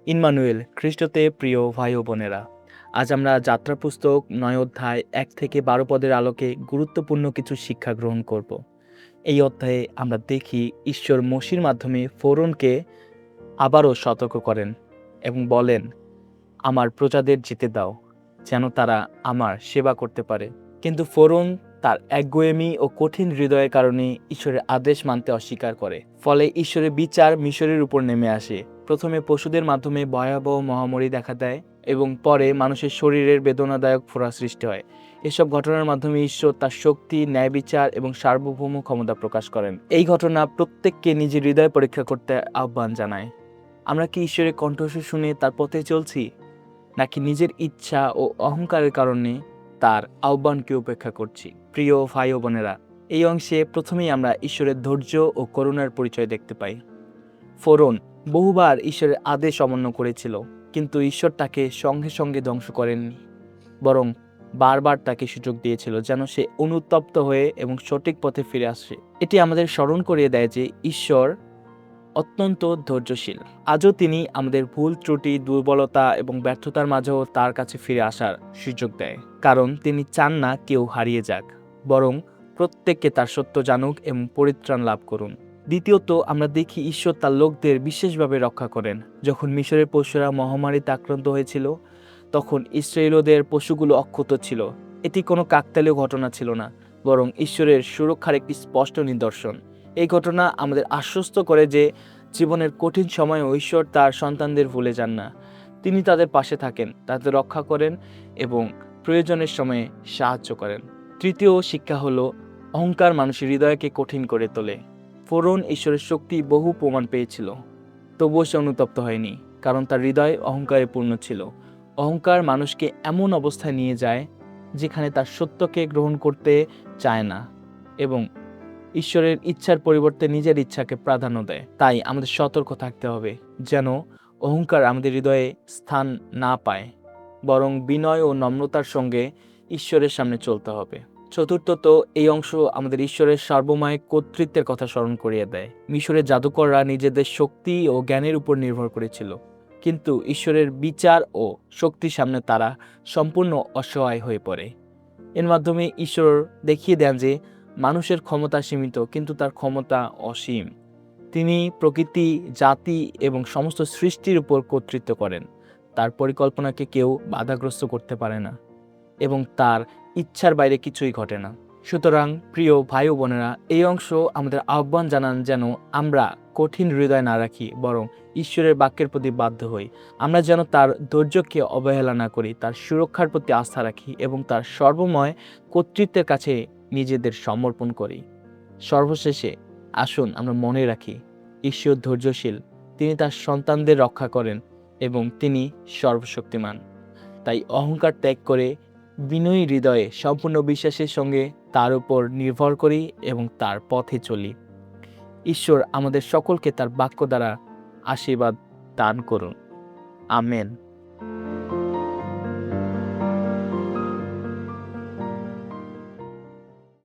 Emmanuel খ্রিস্টতে প্রিয় ভাই ও বোনেরা, আজ আমরা যাত্রা পুস্তক ৯ অধ্যায় ১ থেকে ১২ পদের আলোকে গুরুত্বপূর্ণ কিছু শিক্ষা গ্রহণ করব। এই অধ্যায়ে আমরা দেখি ঈশ্বর মোশির মাধ্যমে ফোরনকে আবারও সতর্ক করেন এবং বলেন, আমার প্রজাদের যেতে দাও, যেন তারা আমার সেবা করতে পারে। কিন্তু ফোরন তার একগুঁয়েমি ও কঠিন হৃদয়ের কারণে ঈশ্বরের আদেশ মানতে অস্বীকার করে। ফলে ঈশ্বরের বিচার মিশরের উপর নেমে আসে। প্রথমে পশুদের মাধ্যমে ভয়াবহ মহামারী দেখা দেয় এবং পরে মানুষের শরীরের বেদনাদায়ক ফোঁড়া সৃষ্টি হয়। এসব ঘটনার মাধ্যমে ঈশ্বর তার শক্তি, ন্যায় বিচার এবং সার্বভৌম ক্ষমতা প্রকাশ করেন। এই ঘটনা প্রত্যেককে নিজের হৃদয় পরীক্ষা করতে আহ্বান জানায়। আমরা কি ঈশ্বরের কণ্ঠস্বর শুনে তার পথে চলছি, নাকি নিজের ইচ্ছা ও অহংকারের কারণে তার আহ্বানকে উপেক্ষা করছি? প্রিয় ভাই ও বোনেরা, এই অংশে প্রথমেই আমরা ঈশ্বরের ধৈর্য ও করুণার পরিচয় দেখতে পাই। ফোরন বহুবার ঈশ্বরের আদেশ অমান্য করেছিল, কিন্তু ঈশ্বর তাকে সঙ্গে সঙ্গে ধ্বংস করেননি, বরং বারবার তাকে সুযোগ দিয়েছিল যেন সে অনুতপ্ত হয়ে এবং সঠিক পথে ফিরে আসে। এটি আমাদের স্মরণ করিয়ে দেয় যে ঈশ্বর অত্যন্ত ধৈর্যশীল। আজও তিনি আমাদের ভুল, ত্রুটি, দুর্বলতা এবং ব্যর্থতার মাঝেও তার কাছে ফিরে আসার সুযোগ দেয়, কারণ তিনি চান না কেউ হারিয়ে যাক, বরং প্রত্যেককে তার সত্য জানুক এবং পরিত্রাণ লাভ করুন। দ্বিতীয়ত, আমরা দেখি ঈশ্বর তার লোকদের বিশেষভাবে রক্ষা করেন। যখন মিশরের পশুরা মহামারীতে আক্রান্ত হয়েছিল, তখন ইসরায়েলদের পশুগুলো অক্ষত ছিল। এটি কোনো কাকতালীয় ঘটনা ছিল না, বরং ঈশ্বরের সুরক্ষার একটি স্পষ্ট নিদর্শন। এই ঘটনা আমাদের আশ্বস্ত করে যে জীবনের কঠিন সময়ে ঈশ্বর তার সন্তানদের ভুলে যান না। তিনি তাদের পাশে থাকেন, তাদের রক্ষা করেন এবং প্রয়োজনের সময়ে সাহায্য করেন। তৃতীয় শিক্ষা হলো, অহংকার মানুষের হৃদয়কে কঠিন করে তোলে। ফোরন ঈশ্বরের শক্তি বহু প্রমাণ পেয়েছিল, তবুও সে অনুতপ্ত হয়নি, কারণ তার হৃদয় অহংকারে পূর্ণ ছিল। অহংকার মানুষকে এমন অবস্থায় নিয়ে যায় যেখানে তার সত্যকে গ্রহণ করতে চায় না এবং ঈশ্বরের ইচ্ছার পরিবর্তে নিজের ইচ্ছাকে প্রাধান্য দেয়। তাই আমাদের সতর্ক থাকতে হবে যেন অহংকার আমাদের হৃদয়ে স্থান না পায়, বরং বিনয় ও নম্রতার সঙ্গে ঈশ্বরের সামনে চলতে হবে। চতুর্থত, এই অংশ আমাদের ঈশ্বরের সার্বময় কর্তৃত্বের কথা স্মরণ করিয়ে দেয়। মিশরের জাদুকররা নিজেদের শক্তি ও জ্ঞানের উপর নির্ভর করেছিল, কিন্তু ঈশ্বরের বিচার ও শক্তির সামনে তারা সম্পূর্ণ অসহায় হয়ে পড়ে। এর মাধ্যমে ঈশ্বর দেখিয়ে দেন যে মানুষের ক্ষমতা সীমিত, কিন্তু তার ক্ষমতা অসীম। তিনি প্রকৃতি, জাতি এবং সমস্ত সৃষ্টির উপর কর্তৃত্ব করেন। তার পরিকল্পনাকে কেউ বাধাগ্রস্ত করতে পারে না এবং তার ইচ্ছার বাইরে কিছুই ঘটে না। সুতরাং প্রিয় ভাই ও বোনেরা, এই অংশ আমাদের আহ্বান জানান যেন আমরা কঠিন হৃদয় না রাখি, বরং ঈশ্বরের বাক্যের প্রতি বাধ্য হই। আমরা যেন তার ধৈর্যকে অবহেলা না করি, তার সুরক্ষার প্রতি আস্থা রাখি এবং তার সর্বময় কর্তৃত্বের কাছে নিজেদের সমর্পণ করি। সর্বশেষে আসুন আমরা মনে রাখি, ঈশ্বর ধৈর্যশীল, তিনি তার সন্তানদের রক্ষা করেন এবং তিনি সর্বশক্তিমান। তাই অহংকার ত্যাগ করে বিনয়ী হৃদয়ে সম্পূর্ণ বিশ্বাসের সঙ্গে তার উপর নির্ভর করি এবং তার পথে চলি। ঈশ্বর আমাদের সকলকে তার বাক্য দ্বারা আশীর্বাদ দান করুন। আমেন।